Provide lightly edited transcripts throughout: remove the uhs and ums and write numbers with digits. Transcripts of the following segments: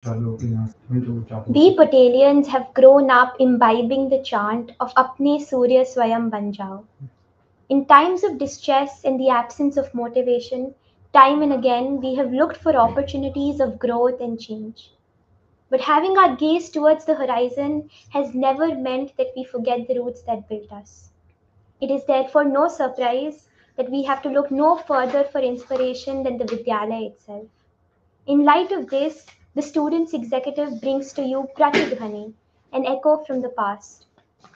We Patelians have grown up imbibing the chant of Apne Surya Swayam Ban Jao. In times of distress and the absence of motivation, time and again we have looked for opportunities of growth and change. But having our gaze towards the horizon has never meant that we forget the roots that built us. It is therefore no surprise that we have to look no further for inspiration than the Vidyalaya itself. In light of this, the Students' Executive brings to you Pratidhwani, an echo from the past,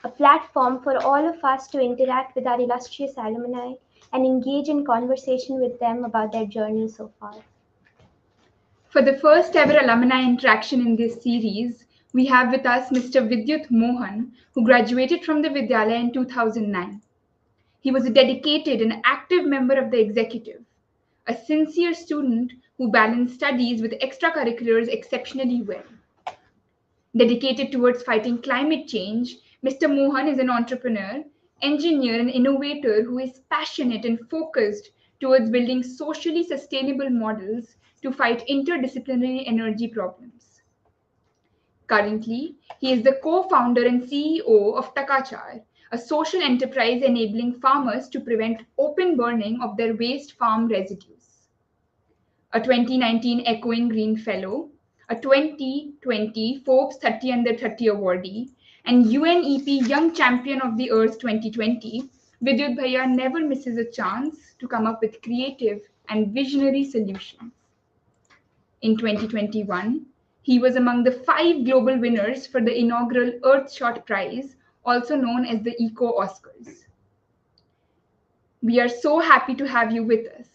a platform for all of us to interact with our illustrious alumni and engage in conversation with them about their journey so far. For the first ever alumni interaction in this series, we have with us Mr. VIDYUT Mohan, who graduated from the Vidyalaya in 2009. He was a dedicated and active member of the executive, a sincere student who balanced studies with extracurriculars exceptionally well. Dedicated towards fighting climate change, Mr. Mohan is an entrepreneur, engineer, and innovator who is passionate and focused towards building socially sustainable models to fight interdisciplinary energy problems. Currently, he is the co-founder and CEO of Takachar, a social enterprise enabling farmers to prevent open burning of their waste farm residues. A 2019 Echoing Green Fellow, a 2020 Forbes 30 Under 30 awardee, and UNEP Young Champion of the Earth 2020, Vidyut Bhaiya never misses a chance to come up with creative and visionary solutions. In 2021, he was among the 5 global winners for the inaugural Earthshot Prize, also known as the Eco Oscars. We are so happy to have you with us.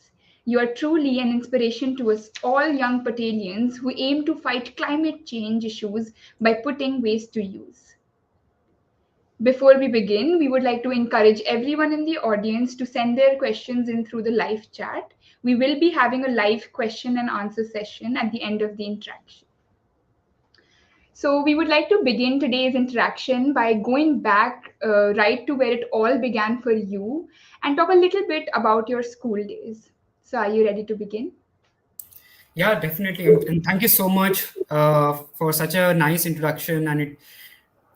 You are truly an inspiration to us all young Patelians who aim to fight climate change issues by putting waste to use. Before we begin, we would like to encourage everyone in the audience to send their questions in through the live chat. We will be having a live question and answer session at the end of the interaction. So we would like to begin today's interaction by going back right to where it all began for you and talk a little bit about your school days. So are you ready to begin? Yeah, definitely. And thank you so much for such a nice introduction. And it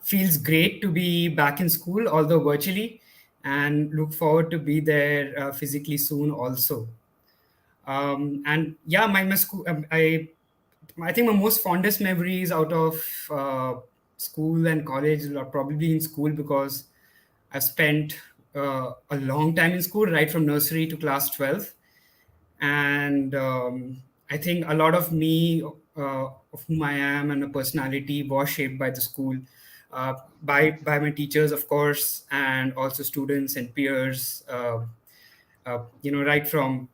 feels great to be back in school, although virtually, and look forward to be there physically soon also. And yeah, my school, I think my most fondest memories out of school and college are probably in school because I've spent a long time in school, right from nursery to class 12. And I think a lot of me, of whom I am and my personality was shaped by the school, by my teachers, of course, and also students and peers, right from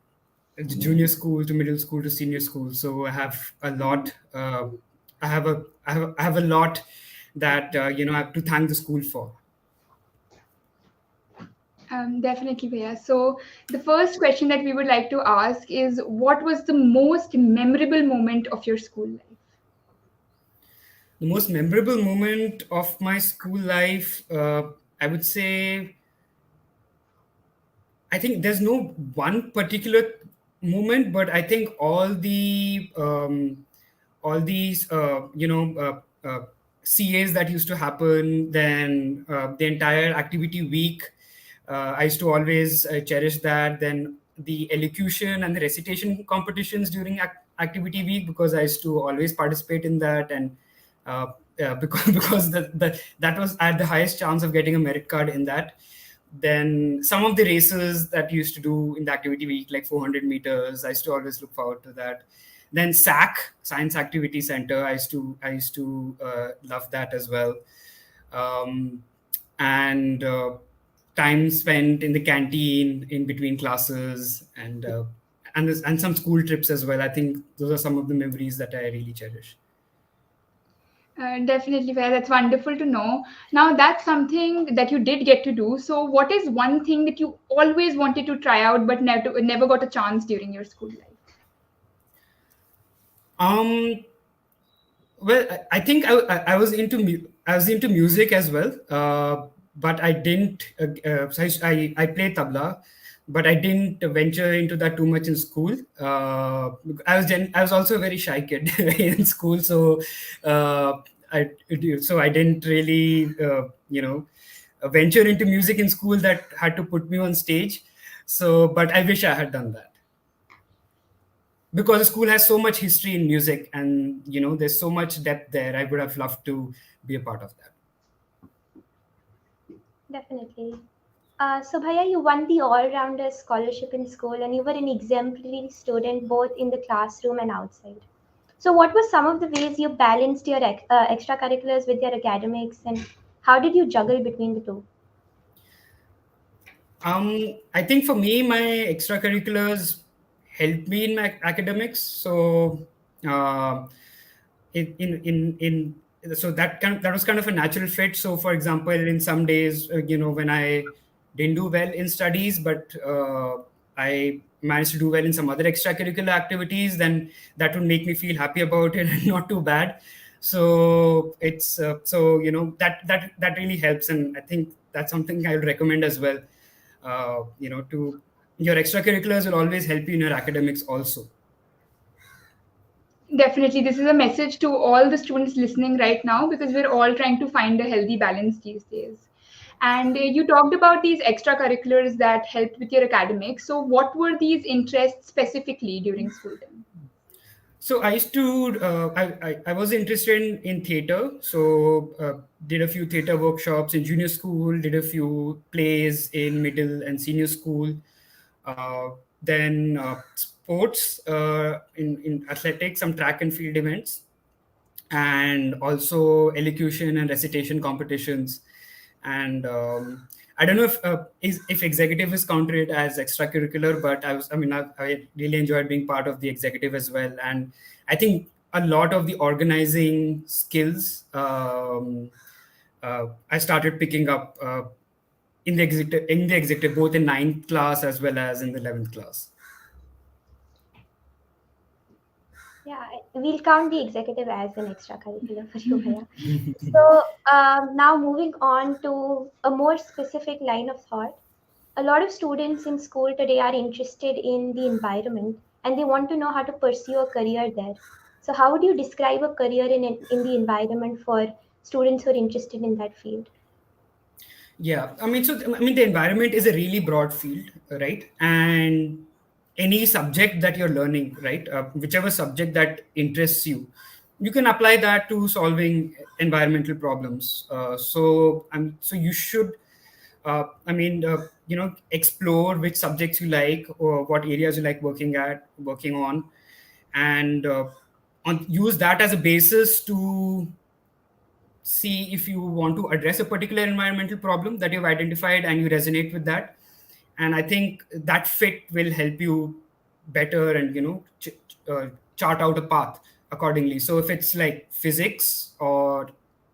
the junior school to middle school to senior school. So I have a lot, I have a lot that, I have to thank the school for. Definitely, Bhaiya. So the first question that we would like to ask is, what was the most memorable moment of your school life? The most memorable moment of my school life, I would say, I think there's no one particular moment, but I think all these CAs that used to happen, then the entire activity week, I used to always cherish that. Then the elocution and the recitation competitions during activity week, because I used to always participate in that, and because that was I had the highest chance of getting a merit card in that. Then some of the races that you used to do in the activity week, like 400 meters, I used to always look forward to that. Then SAC, Science Activity Center, I used to love that as well. And time spent in the canteen in between classes, and some school trips as well. I think those are some of the memories that I really cherish. Definitely, Bhaiya. That's wonderful to know. Now, that's something that you did get to do. So, what is one thing that you always wanted to try out but never got a chance during your school life? Um, Well, I think I was I was into music as well, but I didn't. So I played tabla, but I didn't venture into that too much in school. I was also a very shy kid in school, so uh, I didn't really venture into music in school that had to put me on stage. So, but I wish I had done that, because the school has so much history in music, and there's so much depth there. I would have loved to be a part of that. Definitely. So, Bhaiya, you won the all-rounder scholarship in school, and you were an exemplary student both in the classroom and outside. So, what were some of the ways you balanced your extracurriculars with your academics, and how did you juggle between the two? I think for me, my extracurriculars helped me in my academics. So, uh, in so that was kind of a natural fit. So, for example, in some days, when I didn't do well in studies, but I managed to do well in some other extracurricular activities, then that would make me feel happy about it and not too bad. So it's that really helps, and I think that's something I would recommend as well. To your extracurriculars will always help you in your academics also. Definitely, this is a message to all the students listening right now, because we're all trying to find a healthy balance these days. And you talked about these extracurriculars that helped with your academics. So, what were these interests specifically during school time? So I used to I was interested in theater. So did a few theater workshops in junior school, did a few plays in middle and senior school. Then sports, in athletics, some track and field events, and also elocution and recitation competitions. And I don't know if executive is counted as extracurricular, but I really enjoyed being part of the executive as well. And I think a lot of the organizing skills I started picking up in the executive, both in ninth class as well as in the 11th class. Yeah, we'll count the executive as an extracurricular for you, Bhaiya. So, now moving on to a more specific line of thought. A lot of students in school today are interested in the environment and they want to know how to pursue a career there. So, how would you describe a career in the environment for students who are interested in that field? Yeah, the environment is a really broad field, right? And any subject that you're learning, right, whichever subject that interests you, you can apply that to solving environmental problems. So you should, explore which subjects you like or what areas you like working on, and use that as a basis to see if you want to address a particular environmental problem that you've identified and you resonate with that. And I think that fit will help you better, and chart out a path accordingly. So if it's like physics or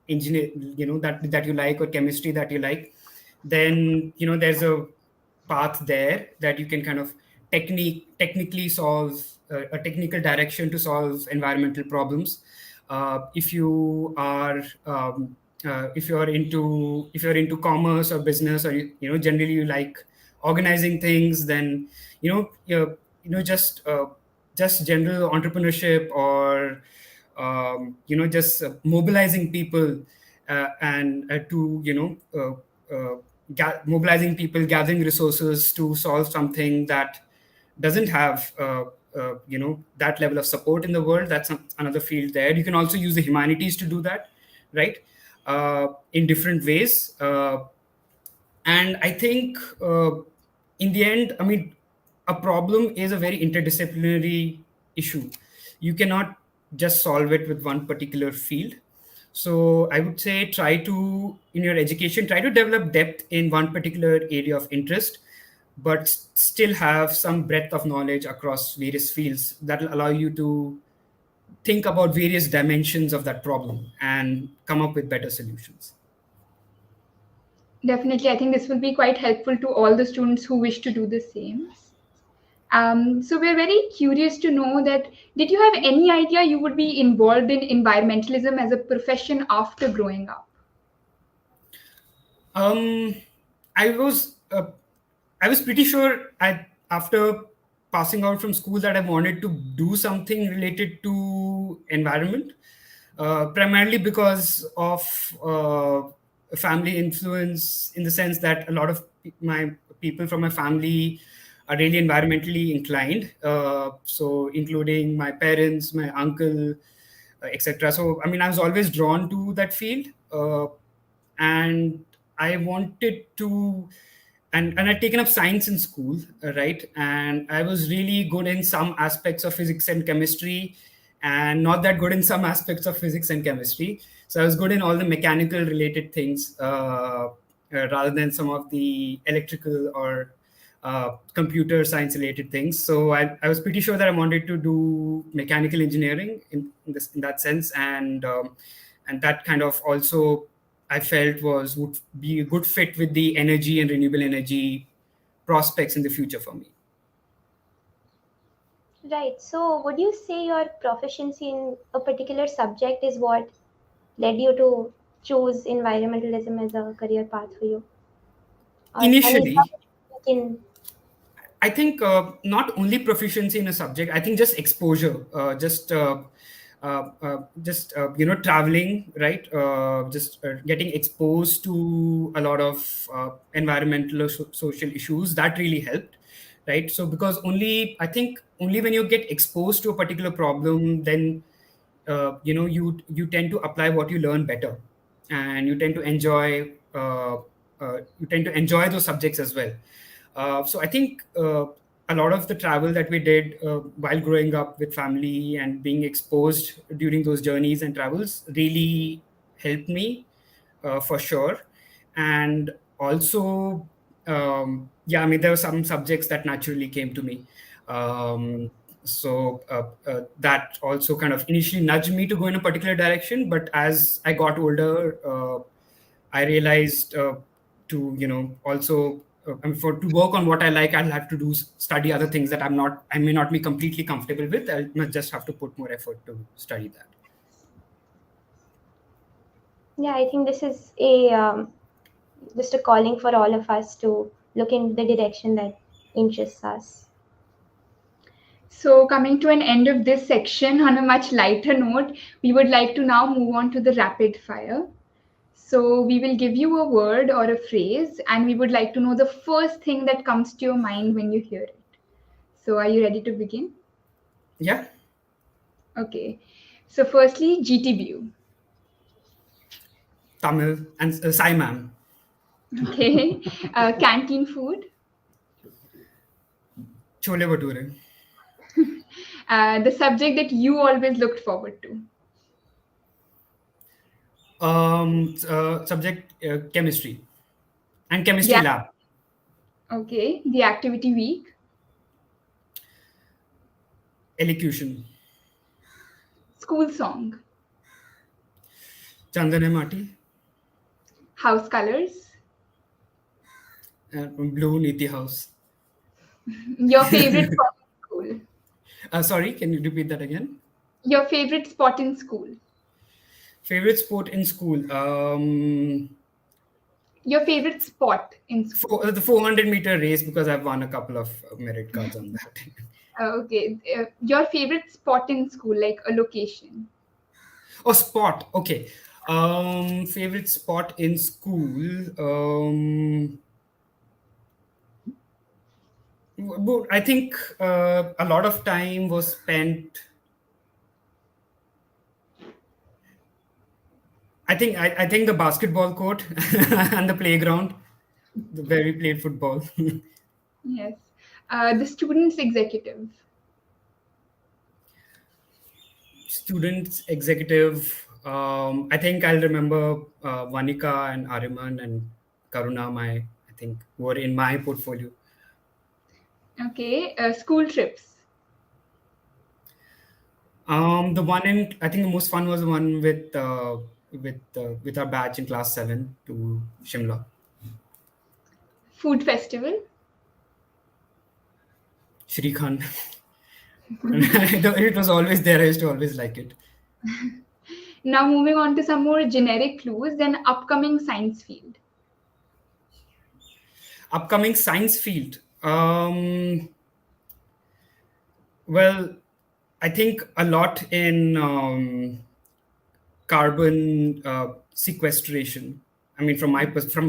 engineer, that you like, or chemistry that you like, then there's a path there that you can kind of technically solve, a technical direction to solve environmental problems. If you are if you're into commerce or business, or generally you like organizing things, then just general entrepreneurship, or just mobilizing people, and to mobilizing people, gathering resources to solve something that doesn't have that level of support in the world. That's another field there. You can also use the humanities to do that, right? In different ways. And I think in the end, a problem is a very interdisciplinary issue. You cannot just solve it with one particular field. So I would say, in your education, try to develop depth in one particular area of interest, but still have some breadth of knowledge across various fields that will allow you to think about various dimensions of that problem and come up with better solutions. Definitely, I think this will be quite helpful to all the students who wish to do the same. So we're very curious to know that, did you have any idea you would be involved in environmentalism as a profession after growing up? I was I was pretty sure after passing out from school that I wanted to do something related to environment, primarily because of family influence, in the sense that a lot of my people from my family are really environmentally inclined. So, including my parents, my uncle, etc. So, I mean, I was always drawn to that field, and I wanted to, and I'd taken up science in school, right? And I was really good in some aspects of physics and chemistry, and not that good in some aspects of physics and chemistry. So I was good in all the mechanical related things, rather than some of the electrical or computer science related things. So I was pretty sure that I wanted to do mechanical engineering in that sense, and that kind of also I felt would be a good fit with the energy and renewable energy prospects in the future for me. Right. So, would you say your proficiency in a particular subject is what led you to choose environmentalism as a career path for you, or any Initially, subject you can? I think not only proficiency in a subject. I think just exposure, just traveling, right? Just getting exposed to a lot of environmental or social issues, that really helped, right? So because only I think only when you get exposed to a particular problem, then you tend to apply what you learn better, and you tend to enjoy those subjects as well. So I think a lot of the travel that we did while growing up with family and being exposed during those journeys and travels really helped me, for sure. And also, yeah, I mean, there were some subjects that naturally came to me. Um, so that also kind of initially nudged me to go in a particular direction. But as I got older, I realized to also I mean, for to work on what I like, I'll have to study other things that I may not be completely comfortable with. I might just have to put more effort to study that. Yeah, I think this is a just a calling for all of us to look in the direction that interests us. So, coming to an end of this section on a much lighter note, we would like to now move on to the rapid fire. So, we will give you a word or a phrase, and we would like to know the first thing that comes to your mind when you hear it. So, are you ready to begin? Yeah. Okay. So, firstly, GTBU. Tamil and Sai ma'am. Okay. Canteen food. Chole bhature. The subject that you always looked forward to. Subject chemistry and chemistry The, lab. okay. The activity week. Elocution. School song. Chandane Mati. House colors. Blue Niti House. Your favorite spot in school. Sorry, can you repeat that again? Your favorite spot in school. Favorite sport in school. Your favorite spot in school. The 400-meter race, because I've won a couple of merit cards on that. Okay. Your favorite spot in school, like a location. Oh, spot. Okay. Favorite spot in school. I think a lot of time was spent. I think the basketball court and the playground, where we played football. Yes. The student's executive. Students executive. I think I'll remember Vanika and Ariman and Karuna. I think were in my portfolio. Okay. School trips. The one I think the most fun was the one with our batch in class 7 to Shimla. Food festival. Shri Khan. It was always there. I used to always like it. Now moving on to some more generic clues, then upcoming science field. Upcoming science field. Well, I think a lot in carbon sequestration. I mean, from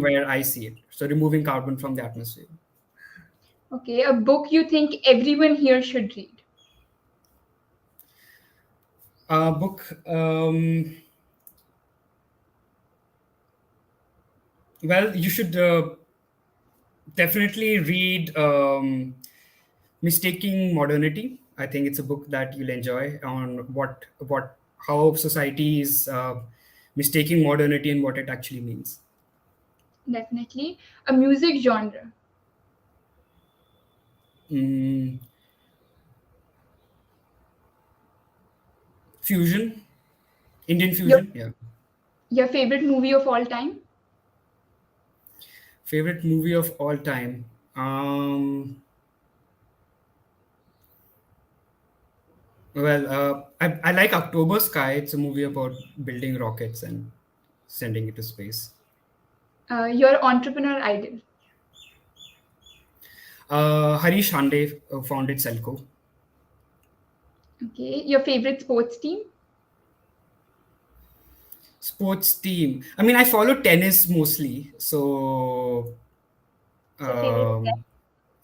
where I see it, so removing carbon from the atmosphere. Okay, a book you think everyone here should read? Book. Well, you should definitely read Mistaking Modernity. I think it's a book that you'll enjoy on what how society is mistaking modernity and what it actually means. Definitely. A music genre? Mm, fusion, Indian Your fusion. Yeah. your favorite movie of all time? Favorite movie of all time. I like October Sky. It's a movie about building rockets and sending it to space. Your entrepreneur idol? Harish Hande founded Selco. Okay. Your favorite sports team? Sports team. I mean, I follow tennis mostly. So, So favorite player? um,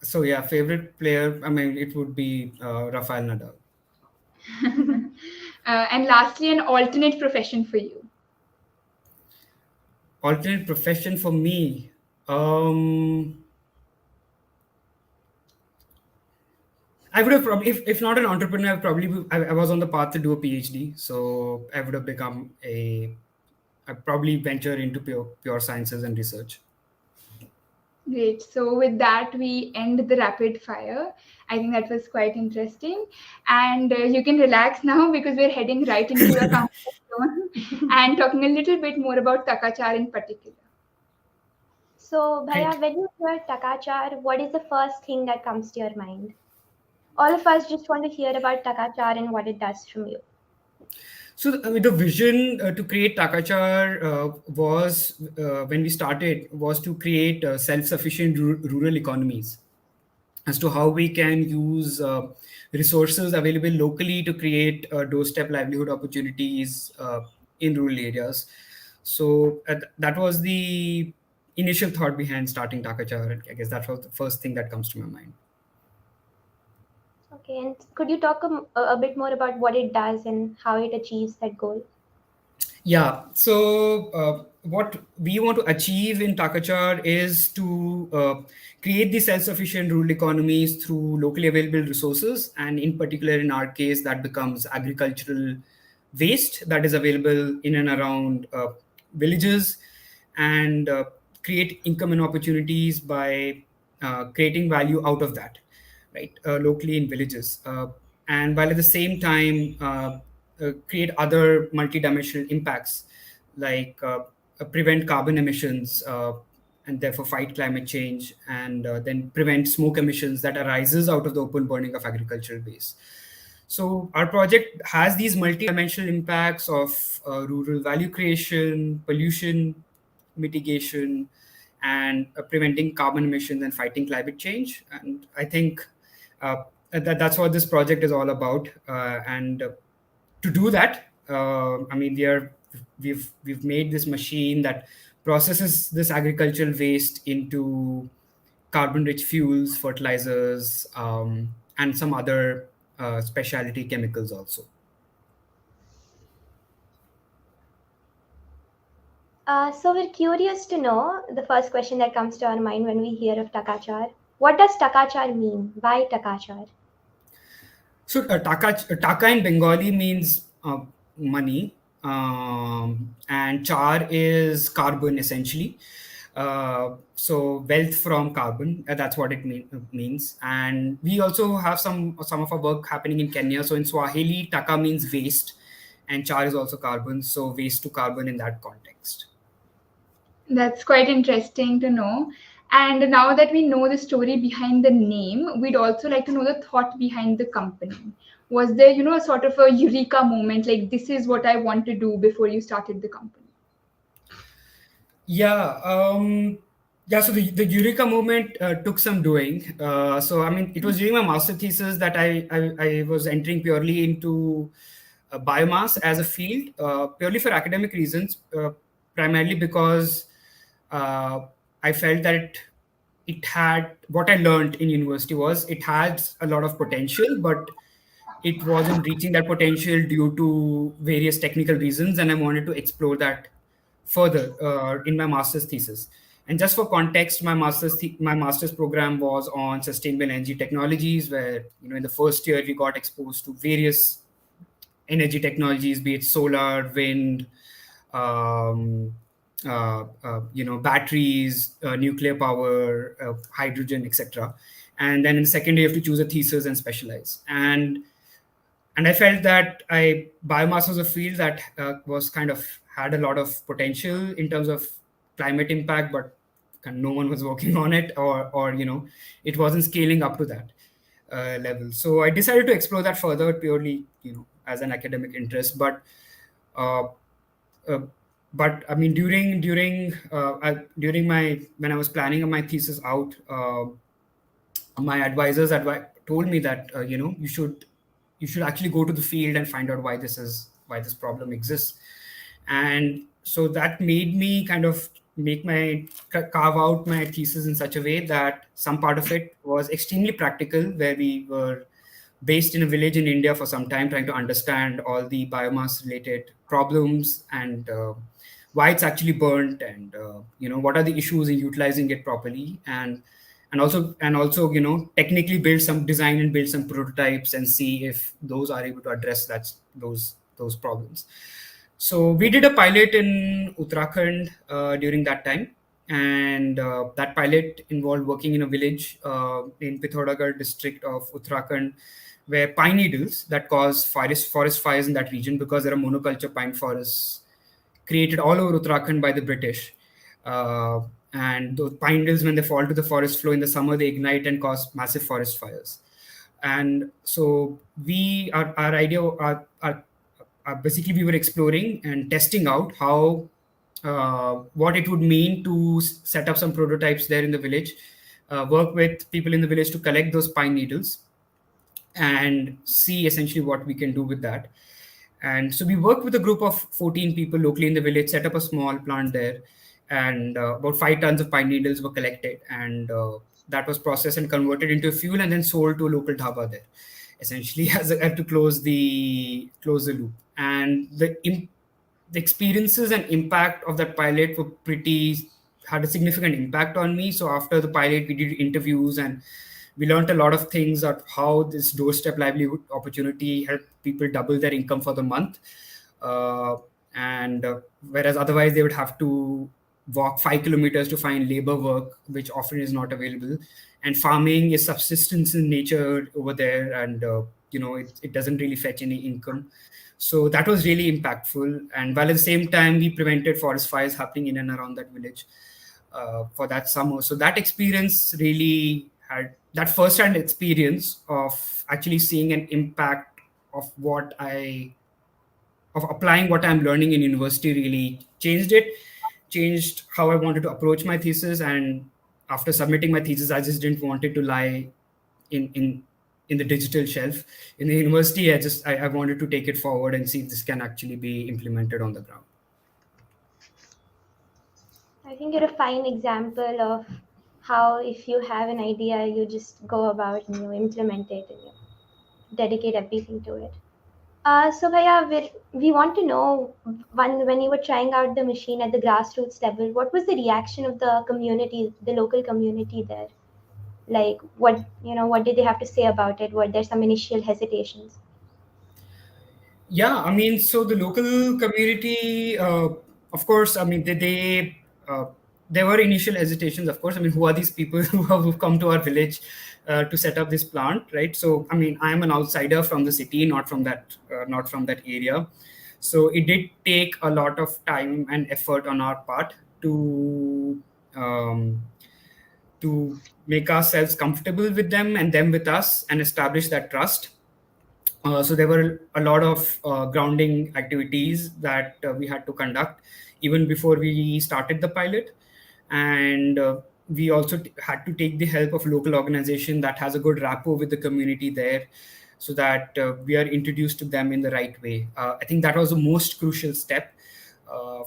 so yeah, favorite player. I mean, it would be Rafael Nadal. And lastly, an alternate profession for you? Alternate profession for me. Um, I would have probably, if not an entrepreneur, I was on the path to do a PhD. So I would have become I probably venture into pure sciences and research. Great. So with that, we end the rapid fire. I think that was quite interesting. And you can relax now because we're heading right into your comfort zone and talking a little bit more about Takachar in particular. So, Bhaiya, Great. when you hear Takachar, what is the first thing that comes to your mind? All of us just want to hear about Takachar and what it does from you. So the vision to create Takachar was when we started was to create self-sufficient rural economies, as to how we can use resources available locally to create doorstep livelihood opportunities in rural areas. So that was the initial thought behind starting Takachar. And I guess that was the first thing that comes to my mind. Okay, and could you talk a bit more about what it does and how it achieves that goal? Yeah. So, what we want to achieve in Takachar is to create the self-sufficient rural economies through locally available resources, and in particular, in our case, that becomes agricultural waste that is available in and around villages, and create income and opportunities by creating value out of that, right, locally in villages, and while at the same time create other multidimensional impacts like prevent carbon emissions and therefore fight climate change, and then prevent smoke emissions that arises out of the open burning of agricultural waste. So our project has these multi-dimensional impacts of rural value creation, pollution mitigation, and preventing carbon emissions and fighting climate change. And I think that's what this project is all about. And to do that, I mean, we've made this machine that processes this agricultural waste into carbon-rich fuels, fertilizers, and some other specialty chemicals also. So we're curious to know the first question that comes to our mind when we hear of Takachar. What does Takachar mean? Why Takachar? So taka in Bengali means money, and char is carbon essentially. So wealth from carbon, that's what it means. And we also have some of our work happening in Kenya. So in Swahili, taka means waste, and char is also carbon. So waste to carbon in that context. That's quite interesting to know. And now that we know the story behind the name, we'd also like to know the thought behind the company. Was there, a sort of a eureka moment, like this is what I want to do before you started the company? Yeah. Yeah, so the Eureka movement took some doing. So, I mean, it was during my master thesis that I was entering purely into biomass as a field, purely for academic reasons, primarily because uh, I felt that it had what I learned in university was it has a lot of potential, but it wasn't reaching that potential due to various technical reasons, and I wanted to explore that further in my master's thesis. And just for context, my master's program was on sustainable energy technologies, where in the first year we got exposed to various energy technologies, be it solar, wind, um, batteries, nuclear power, hydrogen, etc. And then in the second year, you have to choose a thesis and specialize. And I felt that I biomass was a field that was kind of had a lot of potential in terms of climate impact, but no one was working on it, or it wasn't scaling up to that level. So I decided to explore that further, purely as an academic interest. Uh, uh, but I mean, during my when I was planning my thesis out. My advisors told me that you should actually go to the field and find out why this problem exists. And so that made me kind of carve out my thesis in such a way that some part of it was extremely practical, where we were based in a village in India for some time, trying to understand all the biomass related problems, and why it's actually burnt, and what are the issues in utilizing it properly, and also technically build some design and build some prototypes and see if those are able to address those problems. So we did a pilot in Uttarakhand during that time, and that pilot involved working in a village in Pithoragarh district of Uttarakhand, where pine needles that cause forest fires in that region, because there are monoculture pine forests created all over Uttarakhand by the British. Uh, and those pine needles, when they fall to the forest floor in the summer, they ignite and cause massive forest fires. And so our idea, basically we were exploring and testing out how what it would mean to set up some prototypes there in the village, work with people in the village to collect those pine needles, and see essentially what we can do with that. And so we worked with a group of 14 people locally in the village, set up a small plant there, and about 5 tons of pine needles were collected, and that was processed and converted into fuel and then sold to a local dhaba there, essentially to close the loop. And the experiences and impact of that pilot were pretty had a significant impact on me. So after the pilot, we did interviews, and we learned a lot of things of how this doorstep livelihood opportunity helped people double their income for the month. Uh, and Whereas otherwise they would have to walk 5 kilometers to find labor work, which often is not available. And farming is subsistence in nature over there, and it doesn't really fetch any income. So that was really impactful. And while at the same time, we prevented forest fires happening in and around that village for that summer. So that experience really had that first-hand experience of actually seeing an impact of of applying what I'm learning in university, really changed how I wanted to approach my thesis. And after submitting my thesis, I just didn't want it to lie in in in the digital shelf in the university. I wanted to take it forward and see if this can actually be implemented on the ground. I think you're a fine example of how, if you have an idea, you just go about and you implement it and you dedicate everything to it. So Bhaiya, we want to know, when you were trying out the machine at the grassroots level, what was the reaction of the community, the local community there? Like, what did they have to say about it? Were there some initial hesitations? Yeah, I mean, so the local community, of course, I mean, there were initial hesitations, of course. I mean, who are these people who've come to our village to set up this plant, right? So, I mean, I'm an outsider from the city, not from that area. So it did take a lot of time and effort on our part um, to make ourselves comfortable with them and them with us and establish that trust. So there were a lot of grounding activities that we had to conduct even before we started the pilot. And we also had to take the help of local organization that has a good rapport with the community there, so that we are introduced to them in the right way. I think that was the most crucial step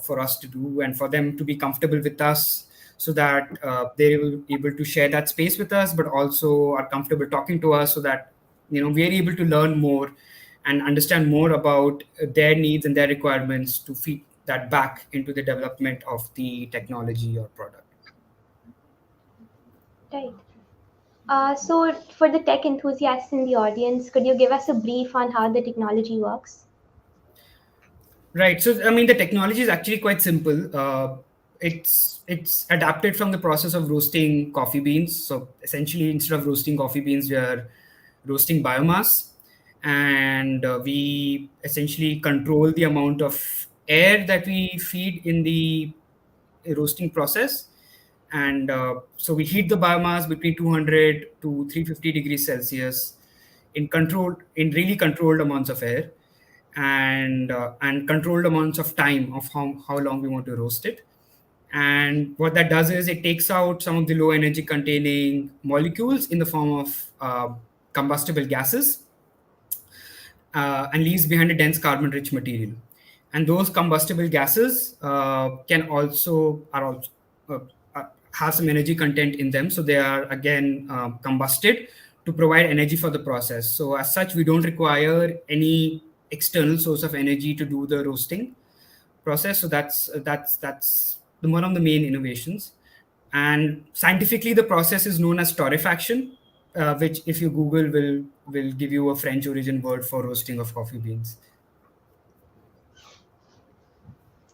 for us to do, and for them to be comfortable with us, so that they will be able to share that space with us, but also are comfortable talking to us, so that we are able to learn more and understand more about their needs and their requirements to feed that back into the development of the technology or product. Right. So, for the tech enthusiasts in the audience, could you give us a brief on how the technology works? Right. So, I mean, the technology is actually quite simple. It's adapted from the process of roasting coffee beans. So, essentially, instead of roasting coffee beans, we are roasting biomass, and we essentially control the amount of air that we feed in the roasting process. And so we heat the biomass between 200 to 350 degrees Celsius in really controlled amounts of air, and controlled amounts of time of how long we want to roast it. And what that does is it takes out some of the low energy containing molecules in the form of combustible gases, and leaves behind a dense carbon rich material. And those combustible gases can also are also have some energy content in them, so they are again combusted to provide energy for the process. So as such, we don't require any external source of energy to do the roasting process. So that's one of the main innovations. And scientifically, the process is known as torrefaction, which, if you Google, will give you a French origin word for roasting of coffee beans.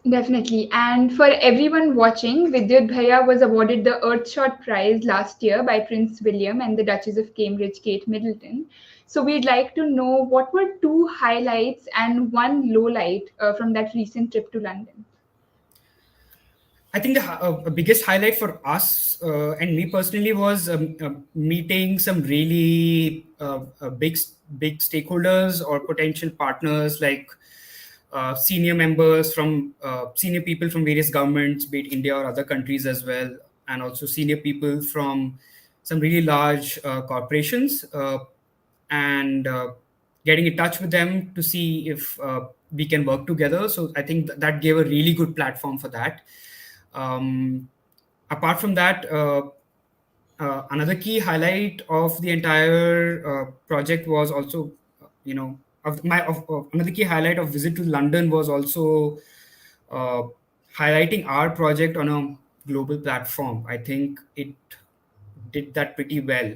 Definitely. And for everyone watching, Vidyut Bhaiya was awarded the Earthshot Prize last year by Prince William and the Duchess of Cambridge, Kate Middleton. So we'd like to know what were two highlights and one lowlight from that recent trip to London. I think the biggest highlight for us and me personally was meeting some really big stakeholders or potential partners, like senior people from various governments, be it India or other countries as well, and also senior people from some really large corporations, and getting in touch with them to see if we can work together. So I think that gave a really good platform for that. Um, Apart from that, another key highlight of the entire project was also, another key highlight of visit to London was also uh, highlighting our project on a global platform. I think it did that pretty well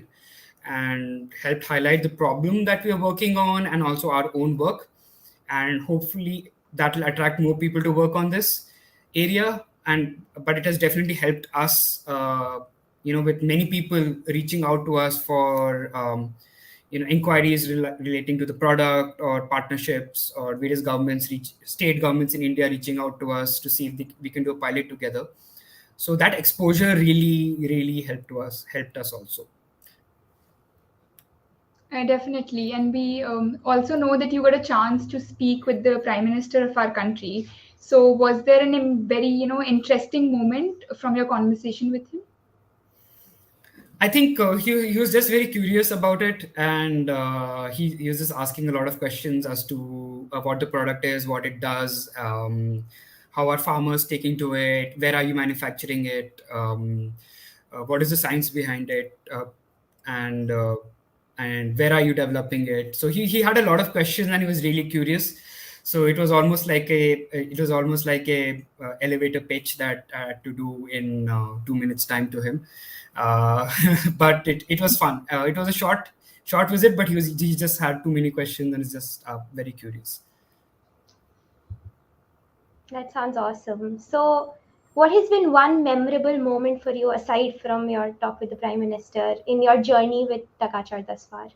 and helped highlight the problem that we are working on and also our own work. And hopefully that will attract more people to work on this area. And but it has definitely helped us, with many people reaching out to us for inquiries relating to the product, or partnerships, or various state governments in India reaching out to us to see if we can do a pilot together. So that exposure really helped us also. Definitely. And we also know that you got a chance to speak with the Prime Minister of our country. So was there a very, interesting moment from your conversation with him? I think he was just very curious about it, and he was just asking a lot of questions as to what the product is, what it does, how are farmers taking to it, where are you manufacturing it, what is the science behind it, and and where are you developing it. So he had a lot of questions, and he was really curious. So it was almost like a elevator pitch that I had to do in 2 minutes time to him. uh, but it was fun. It was a short visit, but he just had too many questions and is just very curious. That sounds awesome. So, what has been one memorable moment for you aside from your talk with the Prime Minister in your journey with Takachar thus far?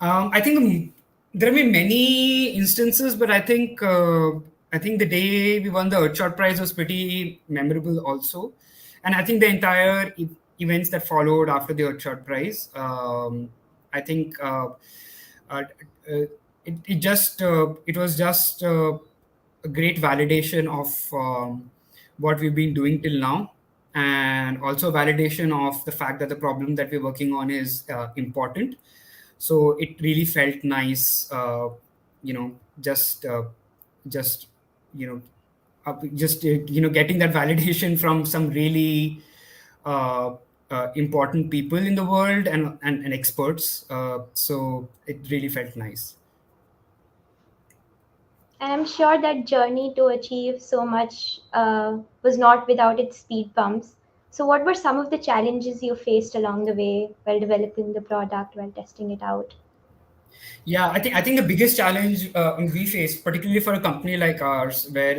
I think there have been many instances, but I think the day we won the Earthshot Prize was pretty memorable also, and I think the entire events that followed after the Earthshot Prize. I think uh, uh, it was just a great validation of what we've been doing till now. and also validation of the fact that the problem that we're working on is important. So it really felt nice, you know, just you know, just getting that validation from some really uh, important people in the world and experts. So it really felt nice. And I'm sure that journey to achieve so much was not without its speed bumps. So, what were some of the challenges you faced along the way while developing the product, while testing it out? Yeah, I think the biggest challenge we face, particularly for a company like ours, where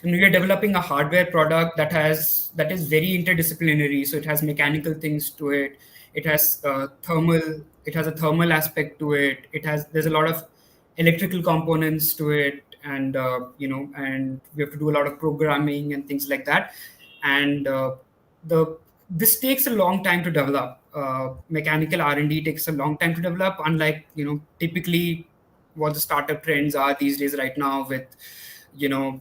we are developing a hardware product that is very interdisciplinary. So it has mechanical things to it. It has thermal. It has a thermal aspect to it. There's a lot of electrical components to it, and and we have to do a lot of programming and things like that. And the this takes a long time to develop. Mechanical R&D takes a long time to develop, unlike typically what the startup trends are these days right now with you know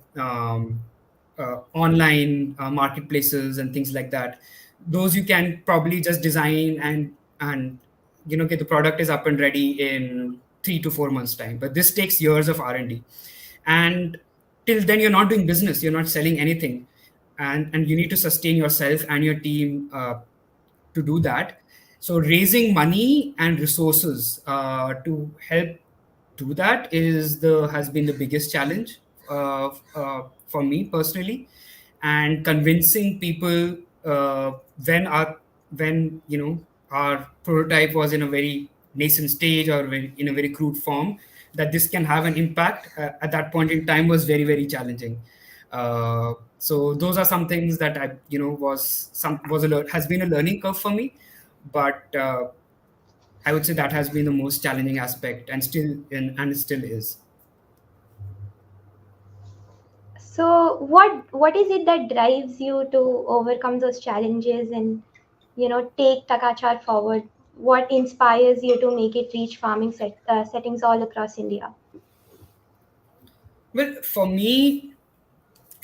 online marketplaces and things like that. Those you can probably just design and get the product is up and ready in 3 to 4 months time. But this takes years of R&D, and till then you're not doing business, you're not selling anything, and you need to sustain yourself and your team to do that. So raising money and resources to help do that has been the biggest challenge for me personally. And convincing people when our when our prototype was in a very nascent stage or in a very crude form, that this can have an impact at that point in time was very, very challenging. So those are some things that I has been a learning curve for me. But I would say that has been the most challenging aspect, and it still is. So, what is it that drives you to overcome those challenges and take Takachar forward? What inspires you to make it reach farming settings all across India? Well, for me,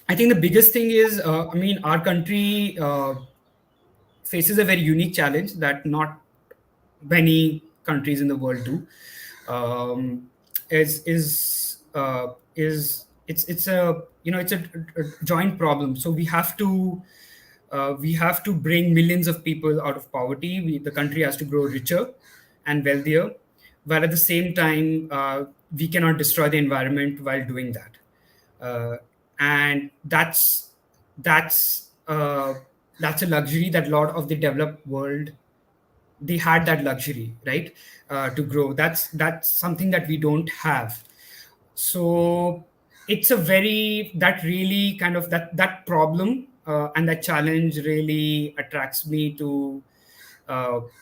I think the biggest thing is, our country faces a very unique challenge that not many countries in the world do. It's a joint problem. So we have to bring millions of people out of poverty. The country has to grow richer and wealthier, while at the same time we cannot destroy the environment while doing that. And that's uh, that's a luxury that a lot of the developed world, they had that luxury, right? To grow. That's something that we don't have. So it's a very that really kind of that problem and that challenge really attracts me to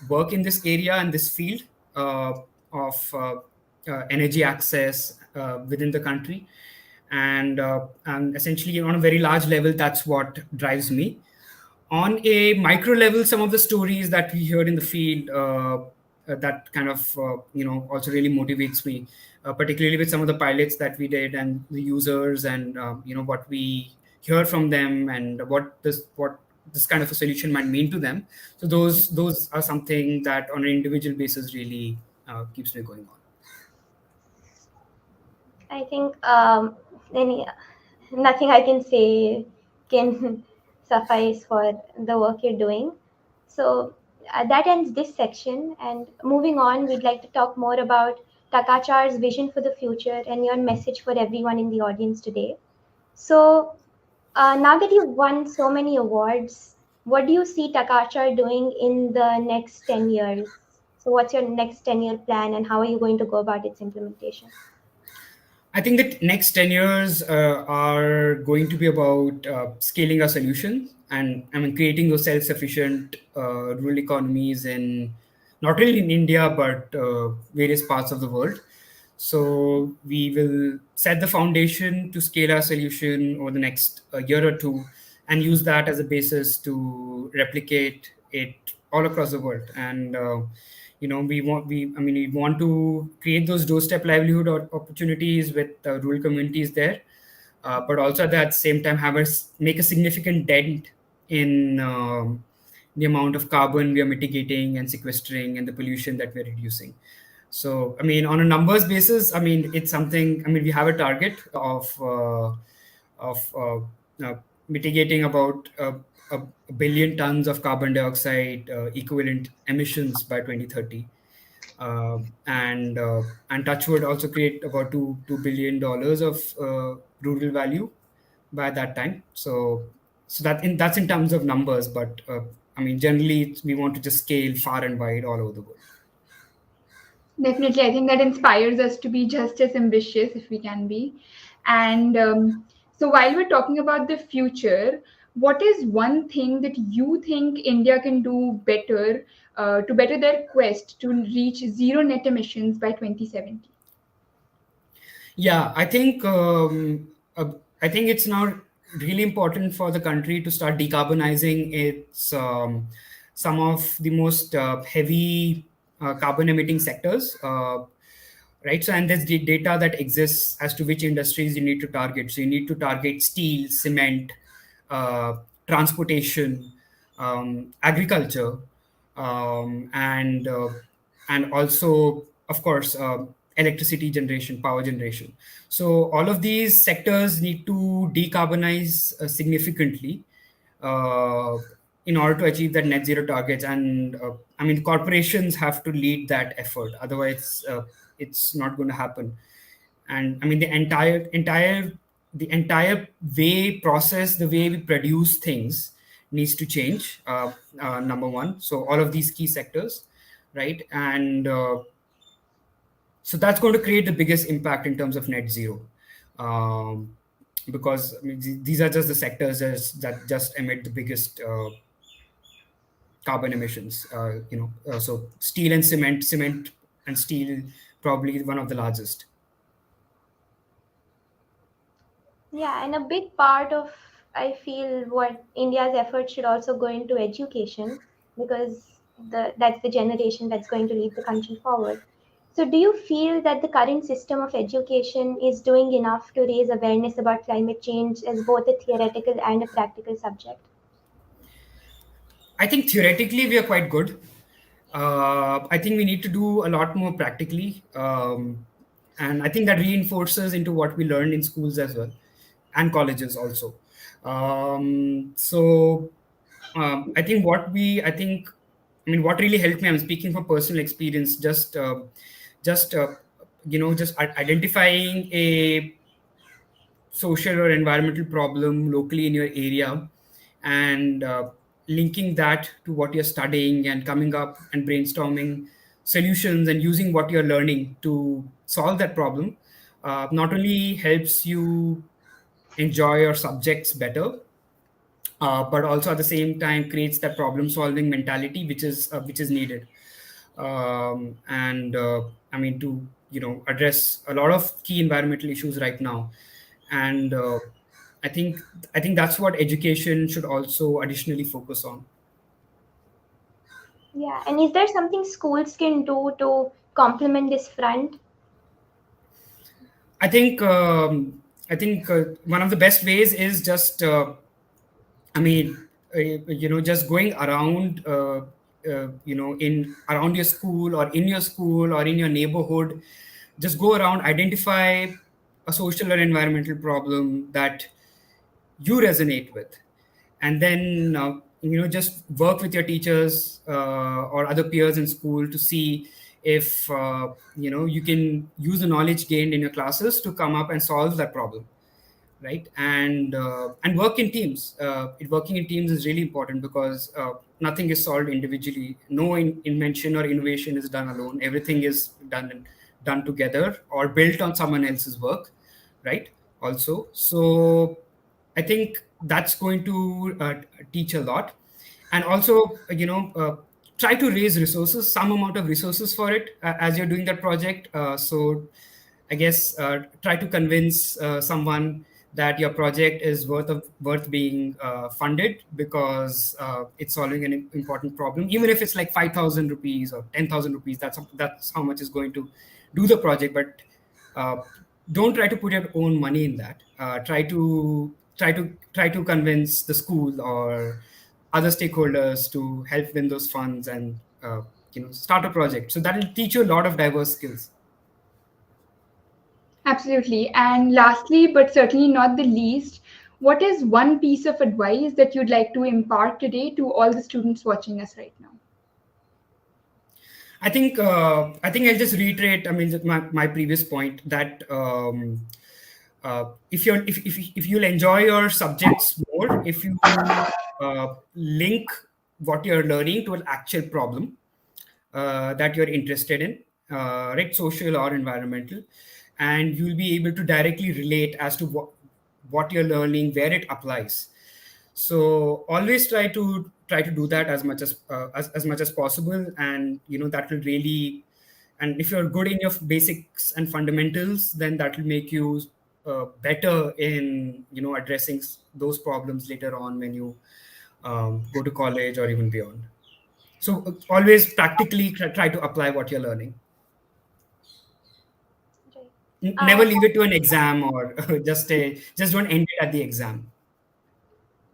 work in this area and this field uh, of energy access within the country. And essentially on a very large level, that's what drives me. On a micro level, some of the stories that we hear in the field, that kind of also really motivates me, particularly with some of the pilots that we did and the users, and what we hear from them, and what this kind of a solution might mean to them. So those are something that on an individual basis really keeps me going on. I think any nothing I can say can suffice for the work you're doing. So that ends this section. And moving on, we'd like to talk more about Takachar's vision for the future and your message for everyone in the audience today. So now that you've won so many awards, what do you see Takachar doing in the next 10 years? So what's your next 10-year plan and how are you going to go about its implementation? I think that next 10 years are going to be about scaling our solutions, and creating those self-sufficient rural economies in not really in India, but various parts of the world. So we will set the foundation to scale our solution over the next year or two, and use that as a basis to replicate it all across the world. And we want to create those doorstep livelihood opportunities with rural communities there, but also at that same time make a significant dent in the amount of carbon we are mitigating and sequestering and the pollution that we're reducing. So, I mean, on a numbers basis, I mean, it's something. I mean, we have a target of mitigating about a billion tons of carbon dioxide equivalent emissions by 2030, and touch would also create about $2 billion of rural value by that time. So that's in terms of numbers, but I mean, generally we want to just scale far and wide all over the world. Definitely, I think that inspires us to be just as ambitious if we can be. And so, while we're talking about the future, what is one thing that you think India can do better to better their quest to reach zero net emissions by 2070? Yeah, I think it's now really important for the country to start decarbonizing its some of the most heavy carbon emitting sectors. Right, so and there's data that exists as to which industries you need to target. So you need to target steel, cement, uh, transportation, agriculture, um, and uh, and also, of course, electricity generation, power generation. So all of these sectors need to decarbonize significantly uh, in order to achieve that net zero targets. And I mean, corporations have to lead that effort. Otherwise, it's not going to happen. And I mean, the entire way process, the way we produce things needs to change. Number one, so all of these key sectors, right? And so that's going to create the biggest impact in terms of net zero. Um, because I mean, these are just the sectors that just emit the biggest carbon emissions. So steel and cement and steel, probably one of the largest. Yeah, and a big part of, I feel, what India's effort should also go into education, because that's the generation that's going to lead the country forward. So, do you feel that the current system of education is doing enough to raise awareness about climate change as both a theoretical and a practical subject? I think theoretically we are quite good. I think we need to do a lot more practically, and I think that reinforces into what we learned in schools as well, and colleges also. So I mean, what really helped me. I'm speaking from personal experience. Just just identifying a social or environmental problem locally in your area, and linking that to what you're studying and coming up and brainstorming solutions and using what you're learning to solve that problem not only helps you enjoy your subjects better, but also at the same time creates that problem solving mentality which is needed. And I mean, to address a lot of key environmental issues right now. And i think I think that's what education should also additionally focus on. Yeah, and is there something schools can do to complement this front? I think one of the best ways is just I mean, just going around, in around your school or in your school or in your neighborhood, just go around, identify a social or environmental problem that you resonate with, and then just work with your teachers or other peers in school to see if you can use the knowledge gained in your classes to come up and solve that problem, right? And work in teams. Working in teams is really important because nothing is solved individually. No invention or innovation is done alone. Everything is done together or built on someone else's work, right? Also, so I think that's going to teach a lot. And also, try to raise resources, some amount of resources for it as you're doing that project. So I guess try to convince someone that your project is worth being funded, because it's solving an important problem. Even if it's like 5,000 rupees or 10,000 rupees, that's how much is going to do the project. But uh, don't try to put your own money in that. Try to convince the school or other stakeholders to help win those funds and start a project. So that will teach you a lot of diverse skills. Absolutely. And lastly, but certainly not the least, what is one piece of advice that you'd like to impart today to all the students watching us right now? I think I'll just reiterate. I mean, my previous point that if you'll enjoy your subjects more, if you link what you're learning to an actual problem that you're interested in, right, social or environmental, and you'll be able to directly relate as to what you're learning, where it applies. So always try to do that as much as much as possible, and that will really, and if you're good in your basics and fundamentals, then that will make you better in addressing those problems later on when you go to college or even beyond. So always practically try to apply what you're learning. Right. Never leave it to an exam, or just don't end it at the exam.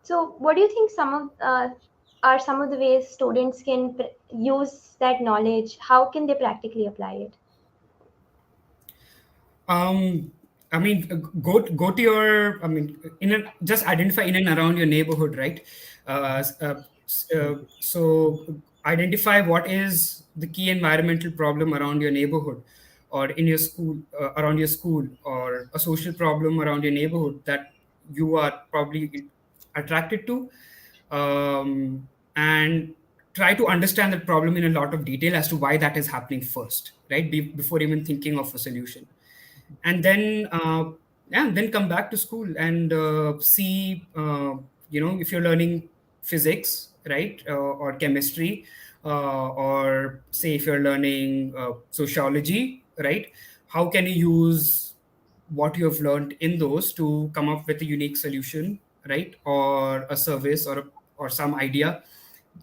So, what do you think are some of the ways students can use that knowledge? How can they practically apply it? Um, I mean, go to your. I mean, just identify in and around your neighborhood, right? So identify what is the key environmental problem around your neighborhood, or in your school, around your school, or a social problem around your neighborhood that you are probably attracted to, and try to understand that problem in a lot of detail as to why that is happening first, right? Before even thinking of a solution, and then then come back to school and see if you're learning physics, right, or chemistry, or say if you're learning sociology, right, how can you use what you have learned in those to come up with a unique solution, right, or a service, or some idea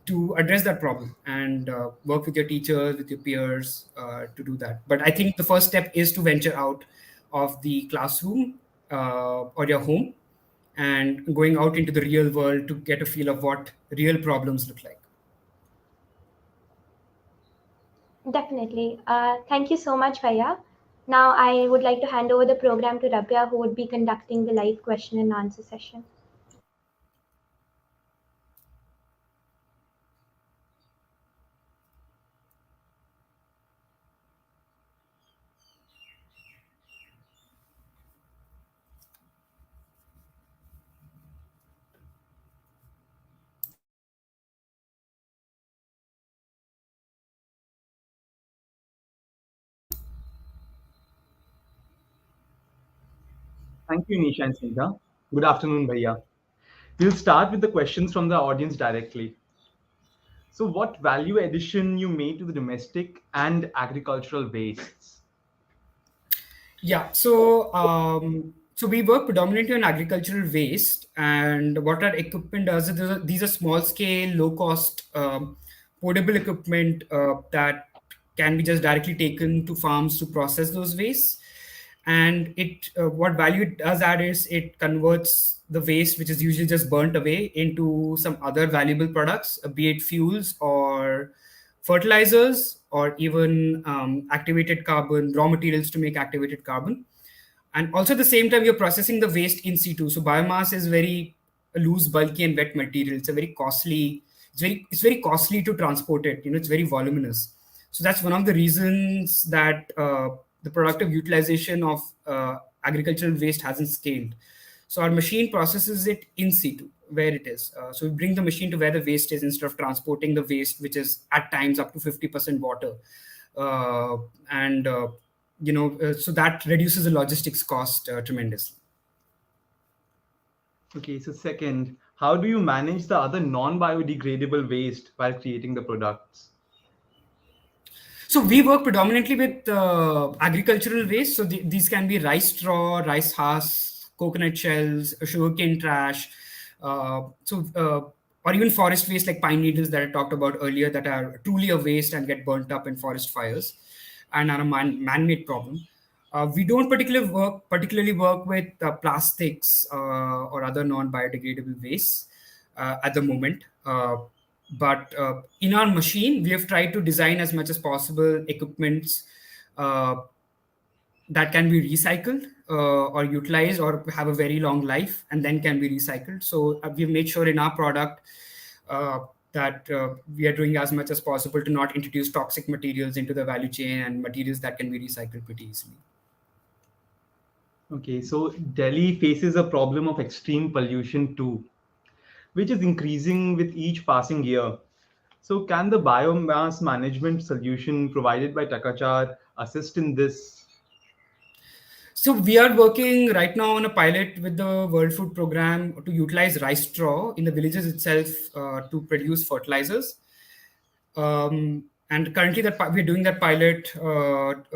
to address that problem, and work with your teachers, with your peers, to do that. But I think the first step is to venture out of the classroom, or your home, and going out into the real world to get a feel of what real problems look like. Definitely. Thank you so much, Bhaiya. Now, I would like to hand over the program to Rabia, who would be conducting the live question and answer session. Thank you, Nisha and Snigdha. Good afternoon, Bhaiya. We'll start with the questions from the audience directly. So, what value addition you made to the domestic and agricultural wastes? Yeah, so we work predominantly on agricultural waste, and what our equipment does is these are small scale, low cost, portable equipment that can be just directly taken to farms to process those wastes. And it what value it does add is it converts the waste, which is usually just burnt away, into some other valuable products, be it fuels or fertilizers, or even activated carbon, raw materials to make activated carbon. And also at the same time, you're processing the waste in situ. So biomass is very loose, bulky, and wet material. It's very costly to transport it. It's very voluminous. So that's one of the reasons that the productive utilization of agricultural waste hasn't scaled. So our machine processes it in situ where it is. So we bring the machine to where the waste is, instead of transporting the waste, which is at times up to 50% water. Uh, and so that reduces the logistics cost tremendously. Okay, so second, how do you manage the other non biodegradable waste while creating the products? So we work predominantly with agricultural waste. So these can be rice straw, rice husks, coconut shells, sugarcane trash, or even forest waste like pine needles that I talked about earlier, that are truly a waste and get burnt up in forest fires and are a man-made problem. We don't particularly work with plastics or other non-biodegradable wastes. at the moment. But in our machine, we have tried to design as much as possible equipments uh, that can be recycled or utilized or have a very long life and then can be recycled. So we've made sure in our product uh, that we are doing as much as possible to not introduce toxic materials into the value chain and materials that can be recycled pretty easily. Okay, so Delhi faces a problem of extreme pollution too, which is increasing with each passing year. So, can the biomass management solution provided by Takachar assist in this? So we are working right now on a pilot with the World Food Program to utilize rice straw in the villages itself to produce fertilizers. And currently, that we're doing that pilot and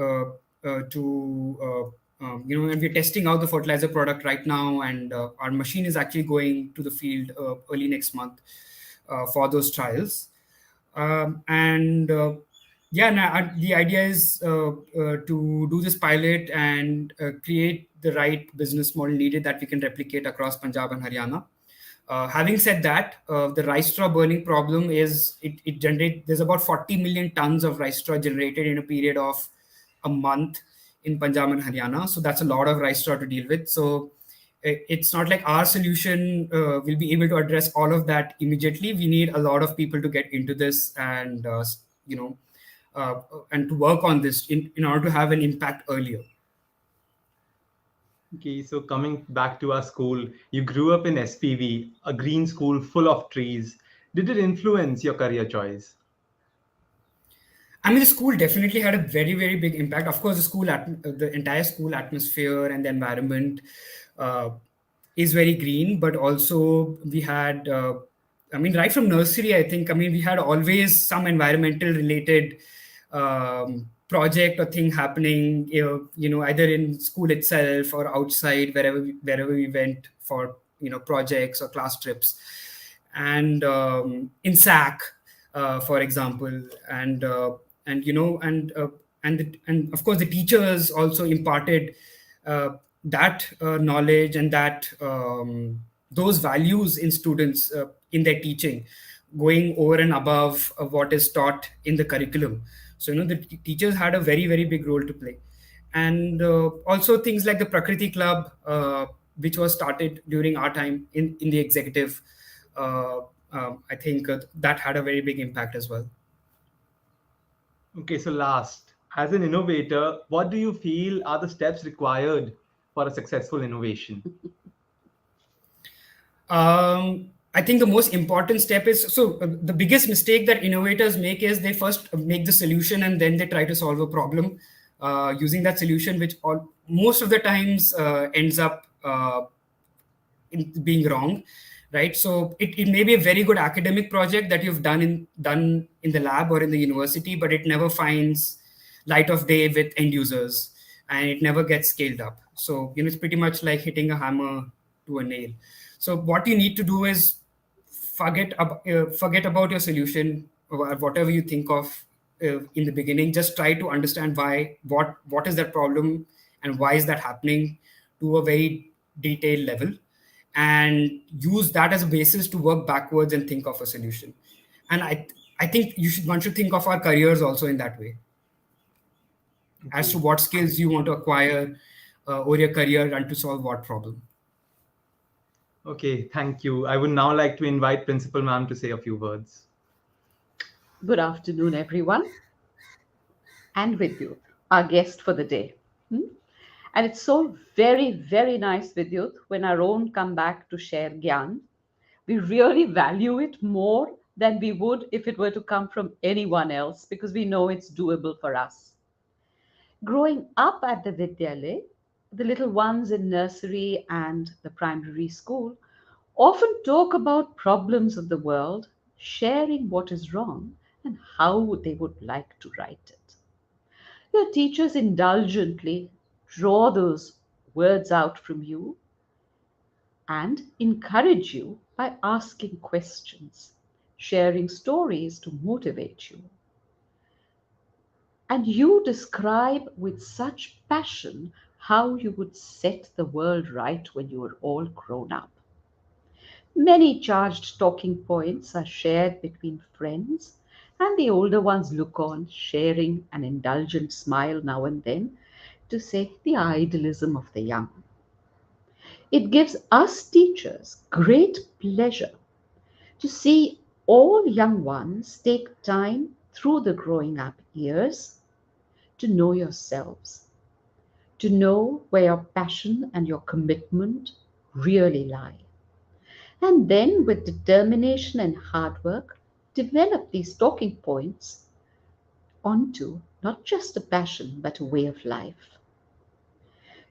we're testing out the fertilizer product right now. And our machine is actually going to the field early next month for those trials. And yeah, the idea is to do this pilot and create the right business model needed that we can replicate across Punjab and Haryana. Having said that, the rice straw burning problem is it generate. There's about 40 million tons of rice straw generated in a period of a month in Punjab and Haryana. So that's a lot of rice straw to deal with. So it's not like our solution will be able to address all of that immediately. We need a lot of people to get into this and you know and to work on this in order to have an impact earlier. Okay, so coming back to our school, you grew up in SPV, a green school full of trees. Did it influence your career choice? I mean, the school definitely had a very, very big impact. Of course, the entire school atmosphere and the environment uh, is very green, but also we had, I mean, right from nursery, I think, I mean, we had always some environmental related project or thing happening, either in school itself or outside, wherever we went for, projects or class trips. And in SAC, for example, and and of course the teachers also imparted that knowledge and that those values in students in their teaching, going over and above what is taught in the curriculum. So the teachers had a very, very big role to play. And also things like the Prakriti Club, which was started during our time in the executive, uh, I think that had a very big impact as well. Okay, so last, as an innovator, what do you feel are the steps required for a successful innovation? I think the most important step is, the biggest mistake that innovators make is they first make the solution and then they try to solve a problem using that solution, which most of the times ends up in being wrong, right? So it may be a very good academic project that you've done in the lab or in the university, but it never finds light of day with end users and it never gets scaled up. So it's pretty much like hitting a hammer to a nail. So what you need to do is forget about your solution or whatever you think of in the beginning. Just try to understand what is that problem and why is that happening to a very detailed level, and use that as a basis to work backwards and think of a solution. And I think one should think of our careers also in that way, as to what skills you want to acquire over your career and to solve what problem. Okay, thank you. I would now like to invite Principal Ma'am to say a few words. Good afternoon, everyone. And Vidyut, our guest for the day. And it's so very, very nice, Vidyut, when our own come back to share Gyan. We really value it more than we would if it were to come from anyone else, because we know it's doable for us. Growing up at the Vidyalaya, the little ones in nursery and the primary school often talk about problems of the world, sharing what is wrong and how they would like to right it. Your teachers indulgently draw those words out from you and encourage you by asking questions, sharing stories to motivate you. And you describe with such passion how you would set the world right when you are all grown up. Many charged talking points are shared between friends, and the older ones look on, sharing an indulgent smile now and then to say the idealism of the young. It gives us teachers great pleasure to see all young ones take time through the growing up years to know yourselves, to know where your passion and your commitment really lie. And then, with determination and hard work, develop these talking points onto not just a passion but a way of life.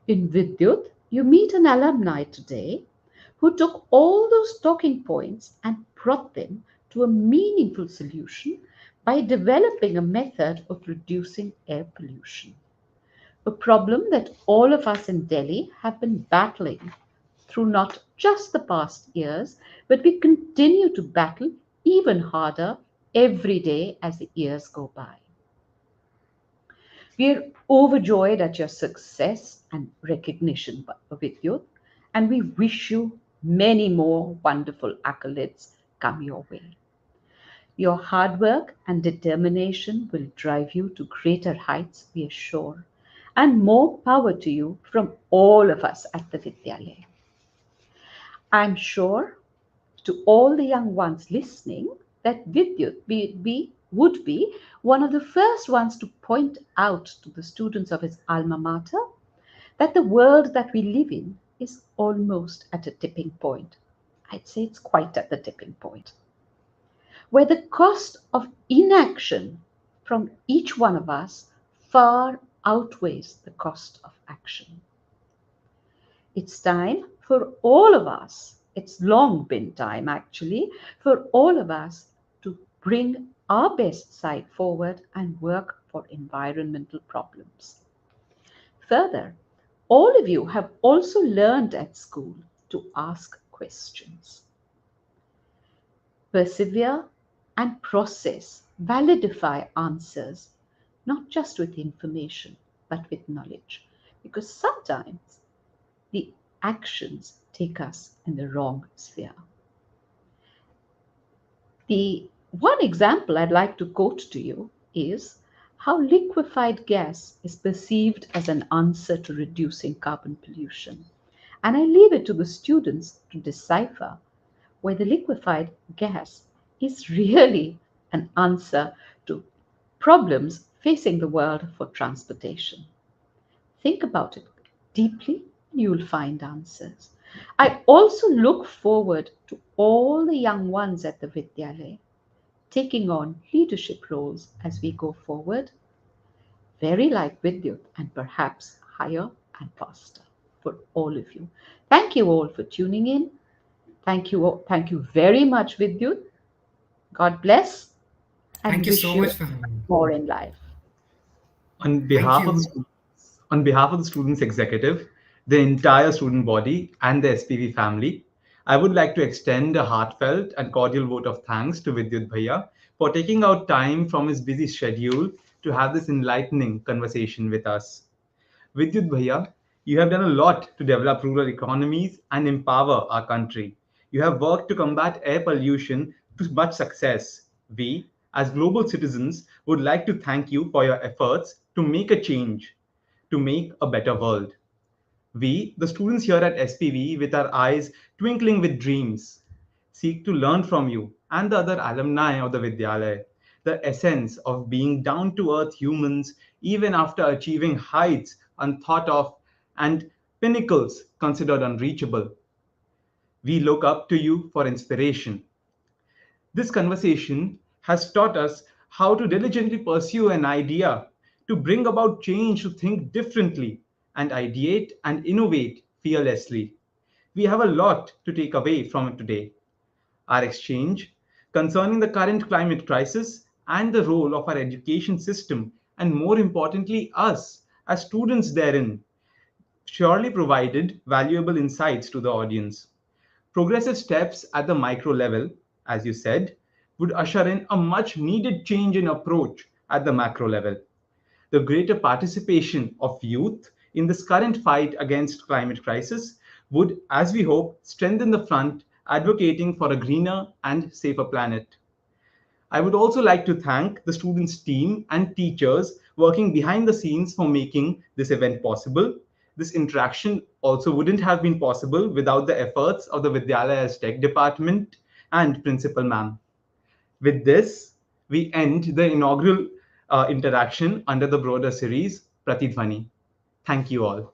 In Vidyut, you meet an alumni today who took all those talking points and brought them to a meaningful solution by developing a method of reducing air pollution, a problem that all of us in Delhi have been battling through not just the past years, but we continue to battle even harder every day as the years go by. We are overjoyed at your success and recognition, Vidyut, and we wish you many more wonderful accolades come your way. Your hard work and determination will drive you to greater heights, we are sure, and more power to you from all of us at the Vidyalaya. I'm sure to all the young ones listening that would be one of the first ones to point out to the students of his alma mater that the world that we live in is almost at a tipping point. I'd say it's quite at the tipping point, where the cost of inaction from each one of us far outweighs the cost of action. It's time for all of us, it's long been time actually, for all of us to bring our best side forward and work for environmental problems. Further, all of you have also learned at school to ask questions. Persevere and process, validify answers, not just with information, but with knowledge. Because sometimes the actions take us in the wrong sphere. The one example I'd like to quote to you is how liquefied gas is perceived as an answer to reducing carbon pollution. And I leave it to the students to decipher whether liquefied gas is really an answer to problems facing the world for transportation. Think about it deeply and you'll find answers. I also look forward to all the young ones at the Vidyalaya taking on leadership roles as we go forward, very like Vidyut and perhaps higher and faster for all of you. Thank you all for tuning in. Thank you very much, Vidyut. God bless and Thank you wish so you much for having me. more in life. On Thank behalf of the you. students, on behalf of the students executive, the entire student body, and the SPV family, I would like to extend a heartfelt and cordial vote of thanks to Vidyut Bhaiya for taking out time from his busy schedule to have this enlightening conversation with us. Vidyut Bhaiya, you have done a lot to develop rural economies and empower our country. You have worked to combat air pollution to much success. We, as global citizens, would like to thank you for your efforts to make a change, to make a better world. We, the students here at SPV, with our eyes twinkling with dreams, seek to learn from you and the other alumni of the Vidyalaya the essence of being down to earth humans even after achieving heights unthought of and pinnacles considered unreachable. We look up to you for inspiration. This conversation has taught us how to diligently pursue an idea, to bring about change, to think differently, and ideate and innovate fearlessly. We have a lot to take away from it today. Our exchange concerning the current climate crisis and the role of our education system, and more importantly, us as students therein, surely provided valuable insights to the audience. Progressive steps at the micro level, as you said, would usher in a much needed change in approach at the macro level. The greater participation of youth in this current fight against climate crisis would, as we hope, strengthen the front advocating for a greener and safer planet. I would also like to thank the students' team and teachers working behind the scenes for making this event possible. This interaction also wouldn't have been possible without the efforts of the Vidyalaya's Tech Department and Principal Ma'am. With this, we end the inaugural interaction under the broader series Pratidhwani. Thank you all.